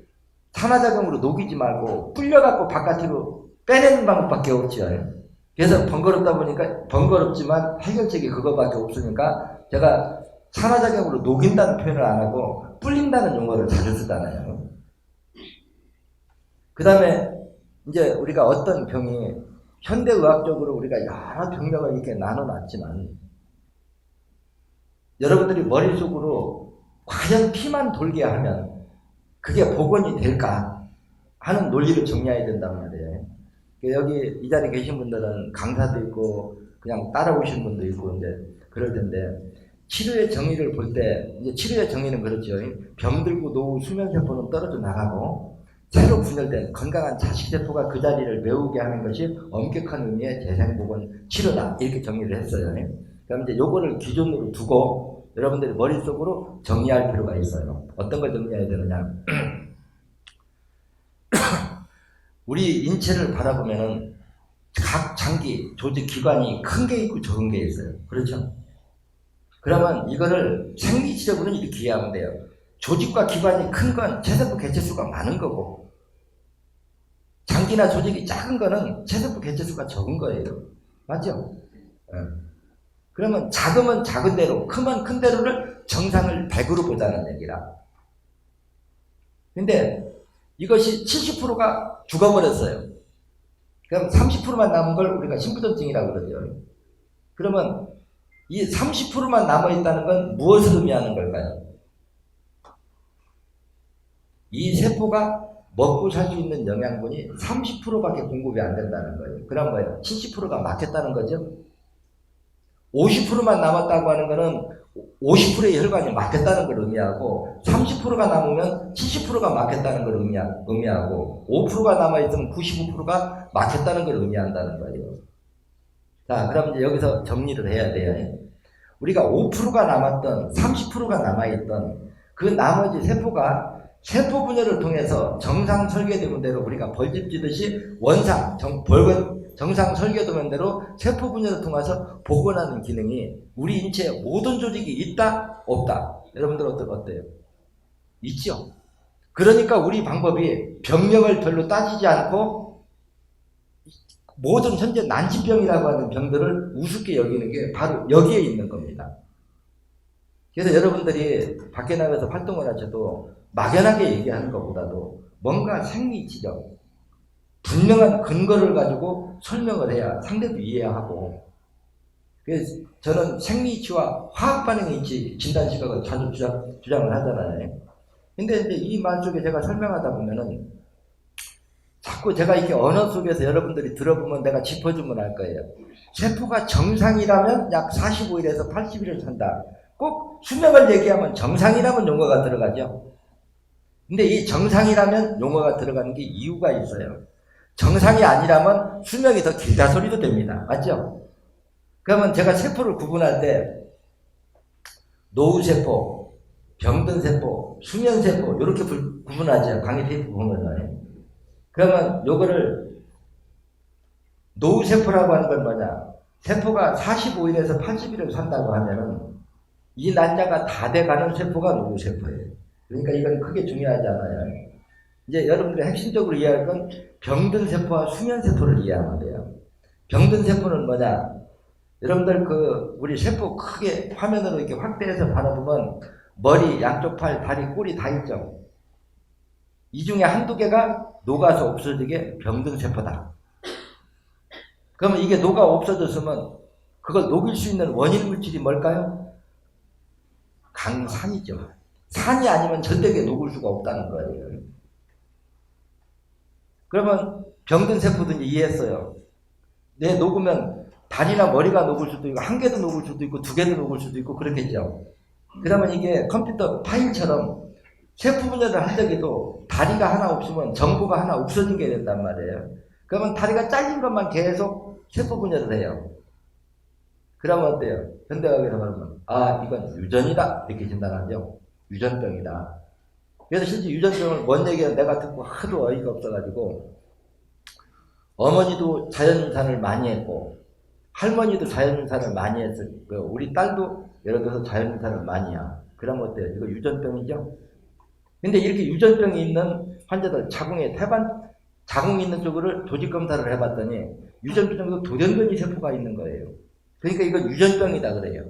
산화작용으로 녹이지 말고 불려갖고 바깥으로 빼내는 방법밖에 없지요. 그래서 번거롭다 보니까 번거롭지만 해결책이 그거밖에 없으니까 제가 산화작용으로 녹인다는 표현을 안 하고 불린다는 용어를 자주 쓰잖아요. 그 다음에 이제 우리가 어떤 병이 현대의학적으로 우리가 여러 병력을 이렇게 나눠놨지만 여러분들이 머릿속으로 과연 피만 돌게 하면 그게 복원이 될까 하는 논리를 정리해야 된단 말이에요. 여기 이 자리에 계신 분들은 강사도 있고 그냥 따라오신 분도 있고 이제 그럴 텐데 치료의 정의를 볼 때 이제 치료의 정의는 그렇죠. 병들고 노후 수면세포는 떨어져 나가고 새로 분열된 건강한 자식세포가 그 자리를 메우게 하는 것이 엄격한 의미의 재생복원 치료다 이렇게 정의를 했어요. 그럼 이제 요거를 기준으로 두고 여러분들이 머릿속으로 정리할 필요가 있어요. 어떤 걸 정리해야 되느냐? 우리 인체를 바라보면은 각 장기, 조직, 기관이 큰 게 있고 적은 게 있어요. 그렇죠? 그러면 이거를 생리치료부는 이렇게 이해하면 돼요. 조직과 기관이 큰 건 체세포 개체수가 많은 거고 장기나 조직이 작은 거는 체세포 개체수가 적은 거예요. 맞죠? 그러면 작으면 작은 대로, 크면 큰 대로를 정상을 100으로 보자는 얘기라. 근데 이것이 70%가 죽어버렸어요. 그럼 30%만 남은 걸 우리가 신부전증이라고 그러죠. 그러면 이 30%만 남아있다는 건 무엇을 의미하는 걸까요? 이 세포가 먹고 살 수 있는 영양분이 30%밖에 공급이 안 된다는 거예요. 그럼 뭐예요? 70%가 막혔다는 거죠. 50%만 남았다고 하는 거는 50%의 혈관이 막혔다는 걸 의미하고 30%가 남으면 70%가 막혔다는 걸 의미하고 5%가 남아있으면 95%가 막혔다는 걸 의미한다는 거예요. 자, 그럼 이제 여기서 정리를 해야 돼요. 우리가 5%가 남았던 30%가 남아있던 그 나머지 세포가 세포 분열을 통해서 정상 설계도면대로 우리가 벌집 지듯이 원상, 정상 설계도면대로 세포 분열을 통해서 복원하는 기능이 우리 인체에 모든 조직이 있다? 없다? 여러분들 어때요? 있죠? 그러니까 우리 방법이 병력을 별로 따지지 않고 모든 현재 난치병이라고 하는 병들을 우습게 여기는 게 바로 여기에 있는 겁니다. 그래서 여러분들이 밖에 나가서 활동을 하셔도 막연하게 얘기하는 것보다도 뭔가 생리치료, 분명한 근거를 가지고 설명을 해야 상대도 이해하고, 그래서 저는 생리치와 화학반응의 이치 진단시각을 자주 주장을 하잖아요. 근데 이제 이 말 속에 제가 설명하다 보면은 자꾸 제가 이렇게 언어 속에서 여러분들이 들어보면 내가 짚어주면 알 거예요. 세포가 정상이라면 약 45일에서 80일을 산다. 꼭 수명을 얘기하면 정상이라면 용어가 들어가죠. 근데 이 정상이라면 용어가 들어가는 게 이유가 있어요. 정상이 아니라면 수명이 더 길다 소리도 됩니다. 맞죠? 그러면 제가 세포를 구분할 때 노후세포, 병든세포, 수면세포 이렇게 구분하죠. 강의 테이프 보면. 그러면 요거를 노후세포라고 하는 건 뭐냐? 세포가 45일에서 80일을 산다고 하면은 이 난자가 다 돼가는 세포가 노후세포예요. 그러니까 이건 크게 중요하지 않아요. 이제 여러분들이 핵심적으로 이해할 건 병든 세포와 수면 세포를 이해하면 돼요. 병든 세포는 뭐냐? 여러분들 우리 세포 크게 화면으로 이렇게 확대해서 바라보면 머리, 양쪽 팔, 다리, 꼬리 다 있죠. 이 중에 한두 개가 녹아서 없어지게 병등세포다. 그러면 이게 녹아 없어졌으면 그걸 녹일 수 있는 원인 물질이 뭘까요? 강산이죠. 산이 아니면 절대 녹을 수가 없다는 거예요. 그러면 병든세포든지 이해했어요. 내 녹으면 다리나 머리가 녹을 수도 있고 한 개도 녹을 수도 있고 두 개도 녹을 수도 있고 그렇겠죠. 그러면 이게 컴퓨터 파일처럼 세포 분열을 할 적에도 다리가 하나 없으면 정보가 하나 없어진 게 된단 말이에요. 그러면 다리가 잘린 것만 계속 세포 분열을 해요. 그러면 어때요? 현대의학에서 말하면 이건 유전이다 이렇게 진단하죠. 유전병이다. 그래서 실제 유전병을 뭔 얘기야 내가 듣고 하도 어이가 없어가지고 어머니도 자연유산을 많이 했고 할머니도 자연유산을 많이 했을 거예요. 우리 딸도 예를 들어서 자연유산을 많이 해. 그러면 어때요? 이거 유전병이죠? 근데 이렇게 유전병이 있는 환자들 자궁이 있는 쪽으로 조직 검사를 해봤더니 유전병도 돌연변이 세포가 있는 거예요. 그러니까 이건 유전병이다 그래요.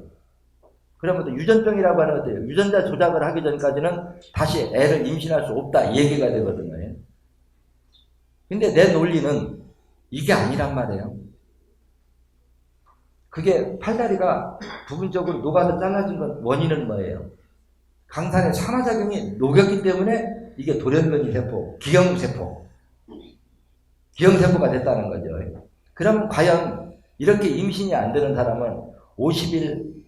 그러면 또 유전병이라고 하는 것도 유전자 조작을 하기 전까지는 다시 애를 임신할 수 없다 이 얘기가 되거든요. 근데 내 논리는 이게 아니란 말이에요. 그게 팔다리가 부분적으로 녹아서 잘라진 건 원인은 뭐예요? 강산의 산화작용이 녹였기 때문에 이게 돌연변이 세포, 기형세포가 됐다는 거죠. 그러면 과연 이렇게 임신이 안 되는 사람은 51,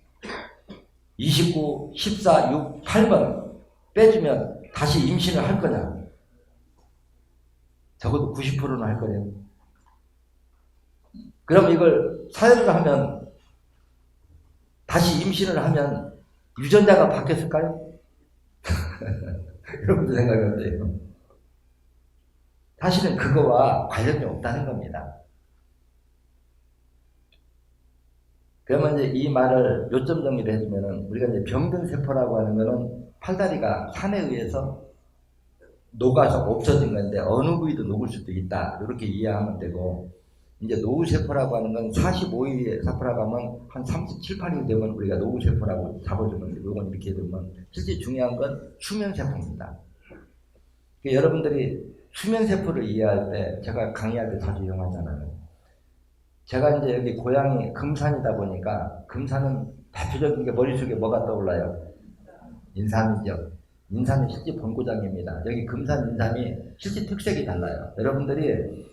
29, 14, 6, 8번 빼주면 다시 임신을 할 거냐? 적어도 90%는 할 거예요. 그럼 이걸 사회를 하면 다시 임신을 하면 유전자가 바뀌었을까요? 여러분들 생각이 어때요? 사실은 그거와 관련이 없다는 겁니다. 그러면 이제 이 말을 요점 정리를 해주면은 우리가 이제 병든세포라고 하는 거는 팔다리가 산에 의해서 녹아서 없어진 건데 어느 부위도 녹을 수도 있다. 이렇게 이해하면 되고 이제 노후세포라고 하는 건 45일에 세포라고 하면 한 37, 8일 되면 우리가 노후세포라고 잡아주는데 이건 이렇게 되면 실제 중요한 건 수면세포입니다. 그러니까 여러분들이 수면세포를 이해할 때 제가 강의할 때 자주 이용하잖아요. 제가 이제 여기 고향이 금산이다 보니까 금산은 대표적인 게 머릿속에 뭐가 떠올라요? 인삼이죠. 인삼이 실제 본고장입니다. 여기 금산 인삼이 실제 특색이 달라요. 여러분들이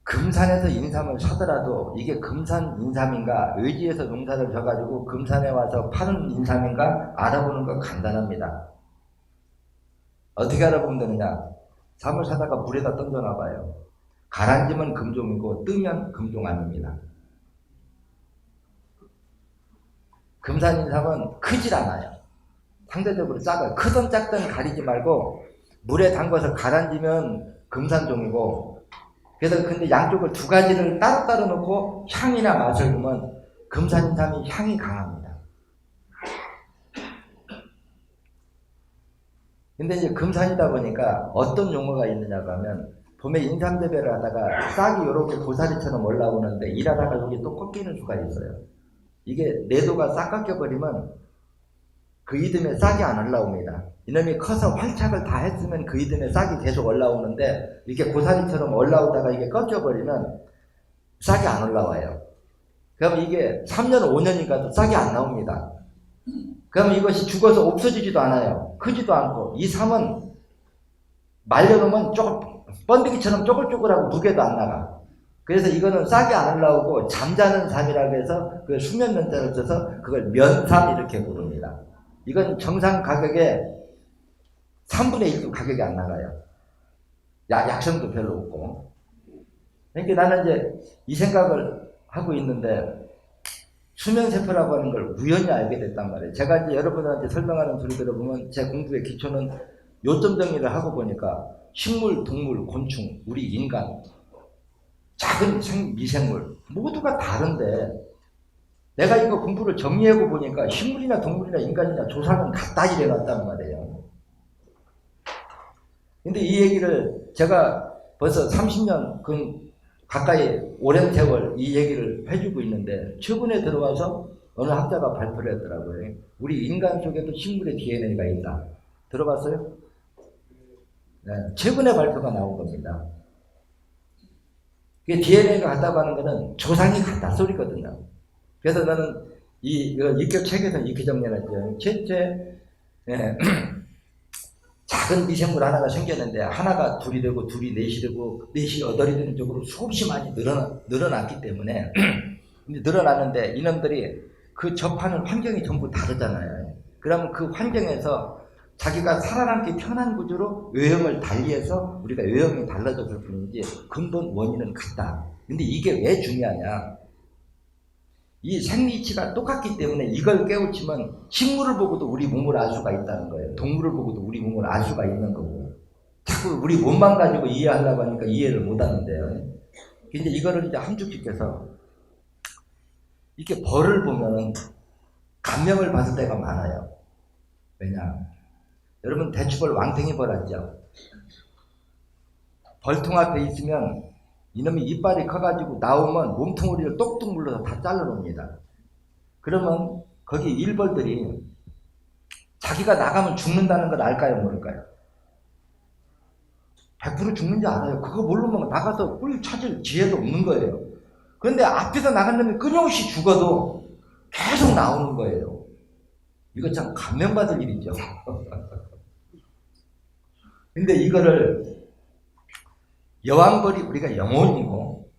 금산에서 인삼을 사더라도 이게 금산 인삼인가 의지에서 농사를 져가지고 금산에 와서 파는 인삼인가 알아보는 건 간단합니다. 어떻게 알아보면 되느냐? 삼을 사다가 물에다 던져놔봐요. 가라앉으면 금종이고 뜨면 금종 아닙니다. 금산 인삼은 크질 않아요. 상대적으로 작아요. 크든 작든 가리지 말고 물에 담궈서 가라앉으면 금산종이고 그래서 근데 양쪽을 두 가지를 따로따로 놓고 향이나 맛을 보면 금산 인삼이 향이 강합니다. 근데 이제 금산이다 보니까 어떤 용어가 있느냐고 하면 봄에 인삼 재배를 하다가 싹이 이렇게 고사리처럼 올라오는데 일하다가 여기 또 꺾이는 수가 있어요. 이게 내도가 싹 꺾여버리면 그 이듬해 싹이 안 올라옵니다. 이놈이 커서 활착을 다 했으면 그 이듬해 싹이 계속 올라오는데 이렇게 고사리처럼 올라오다가 이게 꺾여버리면 싹이 안 올라와요. 그럼 이게 3년 5년이 가도 싹이 안 나옵니다. 그럼 이것이 죽어서 없어지지도 않아요. 크지도 않고 이 삶은 말려놓으면 번데기처럼 쪼글쪼글하고 무게도 안 나가. 그래서 이거는 싹이 안 올라오고 잠자는 삶이라고 해서 그 수면 면자를 써서 그걸 면삼 이렇게 부릅니다. 이건 정상 가격의 3분의 1도 가격이 안 나가요. 약성도 별로 없고. 그러니까 나는 이제 이 생각을 하고 있는데 수면세포라고 하는 걸 우연히 알게 됐단 말이에요. 제가 이제 여러분한테 설명하는 소리 들어보면 제 공부의 기초는 요점 정리를 하고 보니까 식물, 동물, 곤충, 우리 인간, 작은 미생물 모두가 다른데 내가 이거 공부를 정리하고 보니까 식물이나 동물이나 인간이나 조상은 같다 이래놨단 말이에요. 근데 이 얘기를 제가 벌써 30년 가까이 오랜 세월 이 얘기를 해주고 있는데 최근에 들어와서 어느 학자가 발표를 했더라고요. 우리 인간 속에도 식물의 DNA가 있다. 들어봤어요? 네, 최근에 발표가 나온 겁니다. DNA가 같다고 하는 거는 조상이 같다 소리거든요. 그래서 나는 이거 육교 책에서 이렇게 정리해놨죠. 첫째, 네, 작은 미생물 하나가 생겼는데 하나가 둘이 되고 둘이 넷이 되고 넷이 여덟이 되는 쪽으로 수없이 많이 늘어났기 때문에 늘어났는데 이놈들이 그 접하는 환경이 전부 다르잖아요. 그러면 그 환경에서 자기가 살아남기 편한 구조로 외형을 달리해서 우리가 외형이 달라졌을 뿐이지 근본 원인은 같다. 근데 이게 왜 중요하냐? 이 생리치가 똑같기 때문에 이걸 깨우치면 식물을 보고도 우리 몸을 알 수가 있다는 거예요. 동물을 보고도 우리 몸을 알 수가 있는 거고. 자꾸 우리 몸만 가지고 이해하려고 하니까 이해를 못 하는데요. 근데 이거를 이제 함축시켜서 이렇게 벌을 보면 감명을 받을 때가 많아요. 왜냐? 여러분 대추벌 왕탱이 벌 알죠? 벌통 앞에 있으면 이놈이 이빨이 커가지고 나오면 몸통우리를 똑똑 물러서 다 잘라놓습니다. 그러면 거기 일벌들이 자기가 나가면 죽는다는 걸 알까요? 모를까요? 100% 죽는지 알아요. 그거 모르면 나가서 꿀 찾을 지혜도 없는 거예요. 그런데 앞에서 나간 놈이 끊임없이 죽어도 계속 나오는 거예요. 이거 참 감명받을 일이죠. 근데 이거를 여왕벌이 우리가 영혼이고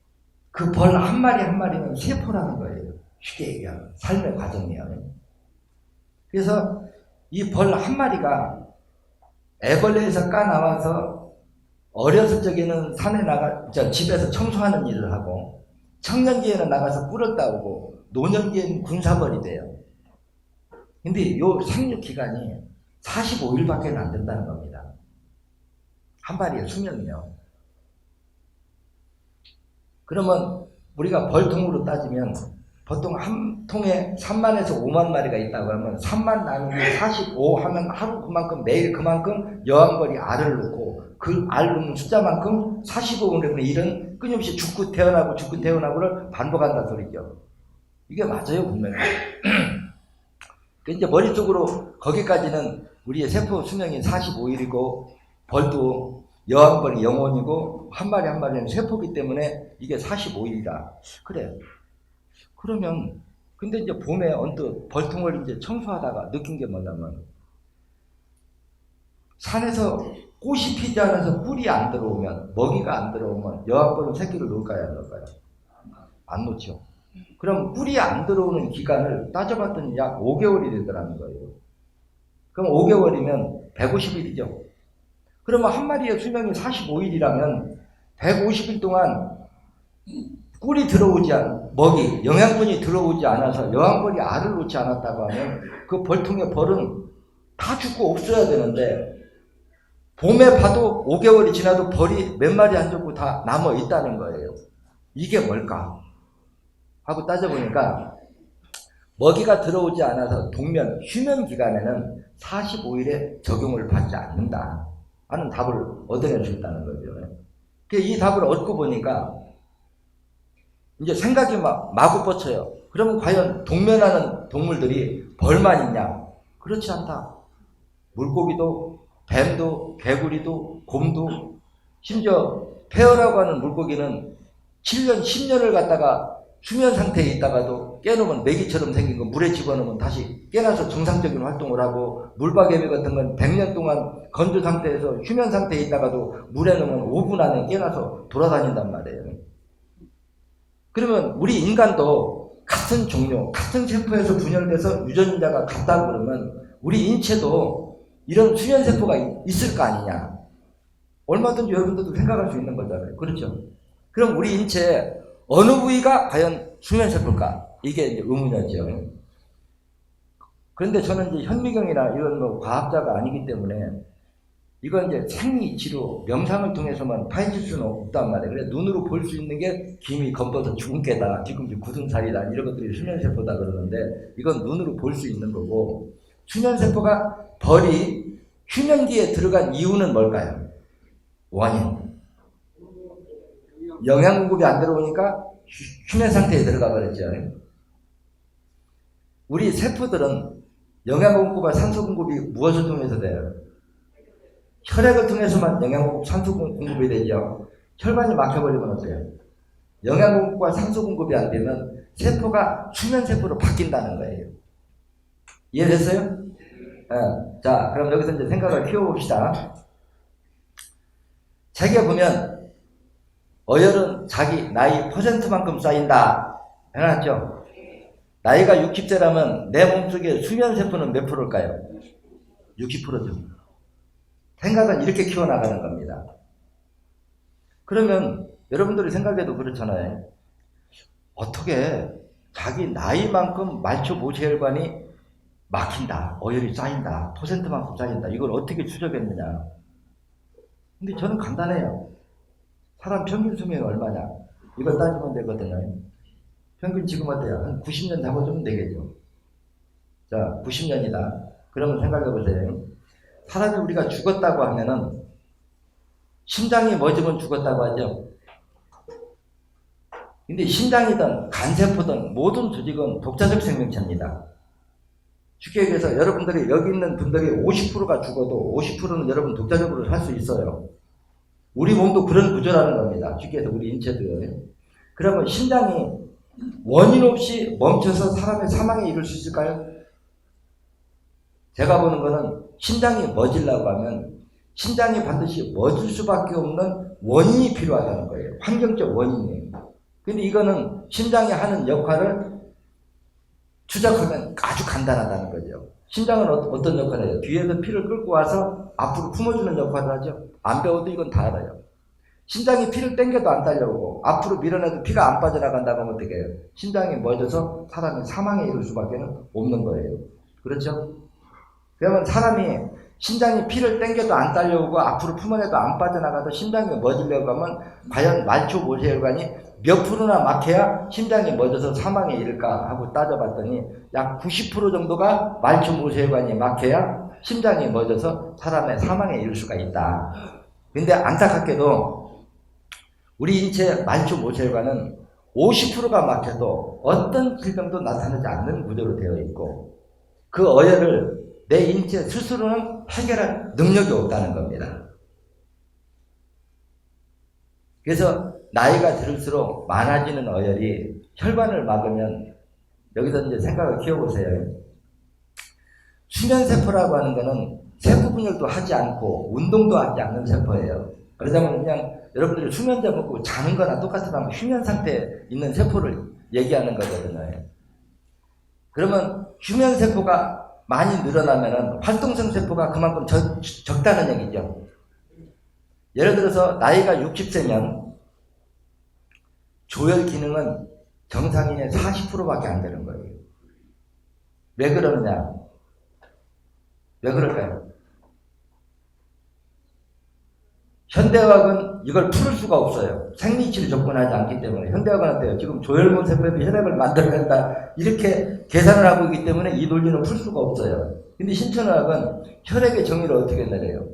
그 벌 한 마리 한 마리는 세포라는 거예요. 쉽게 얘기하면 삶의 과정이에요. 그래서 이 벌 한 마리가 애벌레에서 까 나와서 어렸을 적에는 산에 집에서 청소하는 일을 하고 청년기에는 나가서 꿀을 따오고 노년기에는 군사벌이 돼요. 근데 요 생육 기간이 45일밖에 안 된다는 겁니다. 한 마리의 수명이요. 그러면 우리가 벌통으로 따지면 보통 한 통에 3만에서 5만 마리가 있다고 하면 3만 나누기 45 하면 하루 그만큼 매일 그만큼 여왕벌이 알을 놓고 그 알 놓는 숫자만큼 45분의 1은 끊임없이 죽고 태어나고를 반복한다는 소리죠. 이게 맞아요, 분명히. 이제 머릿속으로 거기까지는 우리의 세포 수명이 45일이고 벌도 여왕벌이 영혼이고 한 마리 한 마리는 세포기 때문에 이게 45일이다. 그래. 그러면 근데 이제 봄에 언뜻 벌통을 이제 청소하다가 느낀 게 뭐냐면 산에서 꽃이 피지 않아서 꿀이 안 들어오면 먹이가 안 들어오면 여왕벌은 새끼를 놓을까요, 안 놓을까요? 안 놓죠. 그럼 꿀이 안 들어오는 기간을 따져봤더니 약 5개월이 되더라는 거예요. 그럼 5개월이면 150일이죠. 그러면 한 마리의 수명이 45일이라면 150일 동안 꿀이 들어오지 먹이, 영양분이 들어오지 않아서 여왕벌이 알을 놓지 않았다고 하면 그 벌통의 벌은 다 죽고 없어야 되는데 봄에 봐도 5개월이 지나도 벌이 몇 마리 안 죽고 다 남아 있다는 거예요. 이게 뭘까? 하고 따져보니까 먹이가 들어오지 않아서 휴면 기간에는 45일에 적용을 받지 않는다 하는 답을 얻어낼 수 있다는 거죠. 이 답을 얻고 보니까 이제 생각이 마구 뻗쳐요. 그러면 과연 동면하는 동물들이 벌만 있냐? 그렇지 않다. 물고기도 뱀도 개구리도 곰도 심지어 폐어라고 하는 물고기는 7년 10년을 갖다가 수면 상태에 있다가도 깨놓으면 메기처럼 생긴 거 물에 집어넣으면 다시 깨나서 정상적인 활동을 하고 물박애미 같은 건 100년 동안 건조 상태에서 휴면 상태에 있다가도 물에 넣으면 5분 안에 깨나서 돌아다닌단 말이에요. 그러면 우리 인간도 같은 종류, 같은 세포에서 분열돼서 유전자가 같다고 그러면 우리 인체도 이런 수면세포가 있을 거 아니냐. 얼마든지 여러분들도 생각할 수 있는 거잖아요. 그렇죠? 그럼 우리 인체에 어느 부위가 과연 수면세포일까? 이게 이제 의문이죠. 그런데 저는 이제 현미경이나 이런 과학자가 아니기 때문에 이건 이제 생리치료, 명상을 통해서만 파헤칠 수는 없단 말이에요. 그래서 눈으로 볼 수 있는 게 김이 검버서 죽은 깨다, 지금 굳은 살이다, 이런 것들이 수면세포다 그러는데 이건 눈으로 볼 수 있는 거고 수면세포가 벌이 휴면기에 들어간 이유는 뭘까요? 원인. 영양 공급이 안 들어오니까 휴면 상태에 들어가 버렸죠. 우리 세포들은 영양 공급과 산소 공급이 무엇을 통해서 돼요? 혈액을 통해서만 영양 공급, 산소 공급이 되죠. 혈관이 막혀버리면 어때요? 영양 공급과 산소 공급이 안 되면 세포가 수면 세포로 바뀐다는 거예요. 이해됐어요? 자, 그럼 여기서 이제 생각을 키워봅시다. 책에 보면 어혈은 자기 나이 퍼센트만큼 쌓인다 해놨죠. 나이가 60세라면 내 몸속에 수면 세포는 몇 프로일까요? 60%죠. 생각은 이렇게 키워나가는 겁니다. 그러면 여러분들이 생각해도 그렇잖아요. 어떻게 자기 나이만큼 말초 모세혈관이 막힌다, 어혈이 쌓인다, 퍼센트만큼 쌓인다, 이걸 어떻게 추적했느냐? 근데 저는 간단해요. 사람 평균 수명이 얼마냐? 이걸 따지면 되거든요. 평균 지금 어때요? 한 90년 잡아주면 되겠죠. 자, 90년이다. 그러면 생각해 보세요. 사람이 우리가 죽었다고 하면은 심장이 멎으면 죽었다고 하죠. 근데 심장이든 간세포든 모든 조직은 독자적 생명체입니다. 쉽게 얘기해서 여러분들이 여기 있는 분들이 50%가 죽어도 50%는 여러분 독자적으로 살 수 있어요. 우리 몸도 그런 구조라는 겁니다. 쉽게 해서 우리 인체도요. 그러면 심장이 원인 없이 멈춰서 사람의 사망에 이를 수 있을까요? 제가 보는 거는 심장이 멎으려고 하면 심장이 반드시 멎을 수밖에 없는 원인이 필요하다는 거예요. 환경적 원인이에요. 근데 이거는 심장이 하는 역할을 추적하면 아주 간단하다는 거죠. 심장은 어떤 역할을 해요? 뒤에서 피를 끌고 와서 앞으로 품어주는 역할을 하죠. 안 배워도 이건 다 알아요. 심장이 피를 땡겨도 안 달려오고 앞으로 밀어내도 피가 안 빠져나간다고 하면 어떻게 해요? 심장이 멎어서 사람이 사망에 이를 수밖에 없는 거예요. 그렇죠? 그러면 사람이 심장이 피를 땡겨도 안 달려오고 앞으로 품어내도 안 빠져나가도 심장이 멎으려고 하면 과연 말초 모세혈관이 몇 프로나 막혀야 심장이 멎어서 사망에 이를까 하고 따져봤더니 약 90% 정도가 말초 모세혈관이 막혀야 심장이 멎어서 사람의 사망에 이를 수가 있다. 근데 안타깝게도 우리 인체 말초 모세혈관은 50%가 막혀도 어떤 질병도 나타나지 않는 구조로 되어 있고 그 어혈을 내 인체 스스로는 해결할 능력이 없다는 겁니다. 그래서 나이가 들수록 많아지는 어혈이 혈관을 막으면 여기서 이제 생각을 키워보세요. 수면세포라고 하는 거는 세포 분열도 하지 않고 운동도 하지 않는 세포예요. 그러자면 그냥 여러분들이 수면제 먹고 자는 거나 똑같은 휴면 상태에 있는 세포를 얘기하는 거거든요. 그러면 휴면세포가 많이 늘어나면 활동성 세포가 그만큼 적다는 얘기죠. 예를 들어서 나이가 60세면 조혈 기능은 정상인의 40%밖에 안 되는 거예요. 왜 그러느냐? 왜 그럴까요? 현대의학은 이걸 풀을 수가 없어요. 생리치를 접근하지 않기 때문에. 현대의학은 어때요? 지금 조혈몬 세포에서 혈액을 만들어낸다 이렇게 계산을 하고 있기 때문에 이 논리는 풀 수가 없어요. 근데 신천의학은 혈액의 정의를 어떻게 내려요?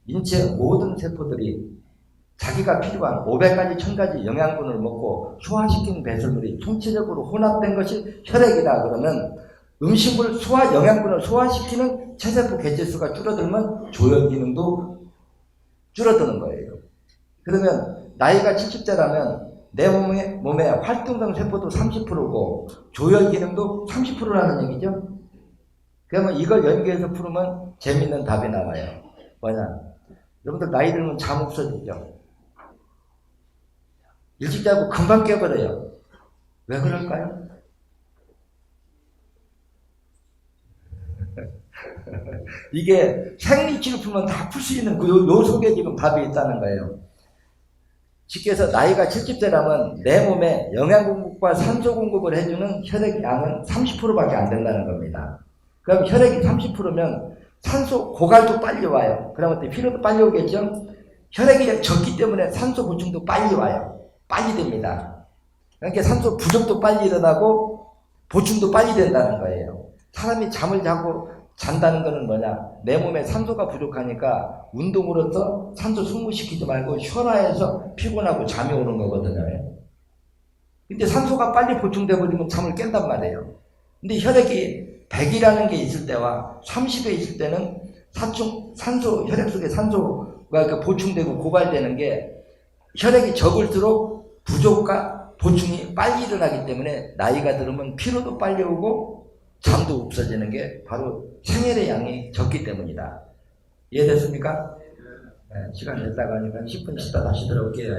인체 모든 세포들이 자기가 필요한 500가지 1000가지 영양분을 먹고 소화시키는 배설물이 총체적으로 혼합된 것이 혈액이다 그러면 음식물 영양분을 소화시키는 체세포 개체수가 줄어들면 조혈 기능도 줄어드는 거예요. 그러면 나이가 70세라면 내 몸의 활동성 세포도 30%고 조혈 기능도 30%라는 얘기죠. 그러면 이걸 연계해서 풀으면 재밌는 답이 나와요. 뭐냐? 여러분들 나이 들면 잠 없어지죠. 일찍 자고 금방 깨버려요. 왜 그럴까요? 이게 생리치를 풀면 다 풀 수 있는 요 속에 지금 답이 있다는 거예요. 쉽게 해서 나이가 70세라면 내 몸에 영양 공급과 산소 공급을 해주는 혈액 양은 30%밖에 안 된다는 겁니다. 그럼 혈액이 30%면 산소 고갈도 빨리 와요. 그러면 피로도 빨리 오겠죠? 혈액이 적기 때문에 산소 보충도 빨리 와요. 빨리 됩니다. 그러니까 산소 부족도 빨리 일어나고 보충도 빨리 된다는 거예요. 사람이 잠을 잔다는 거는 뭐냐? 내 몸에 산소가 부족하니까 운동으로서 산소 승무시키지 말고 쉬어라해서 피곤하고 잠이 오는 거거든요. 근데 산소가 빨리 보충돼 버리면 잠을 깬단 말이에요. 근데 혈액이 100이라는 게 있을 때와 30에 있을 때는 산소, 혈액 속에 산소가 보충되고 고갈되는 게 혈액이 적을수록 부족과 보충이 빨리 일어나기 때문에 나이가 들으면 피로도 빨리 오고 잠도 없어지는 게 바로 생혈의 양이 적기 때문이다. 이해됐습니까? 네, 시간 됐다가 하니까 10분 쉬다 다시 들어올게요.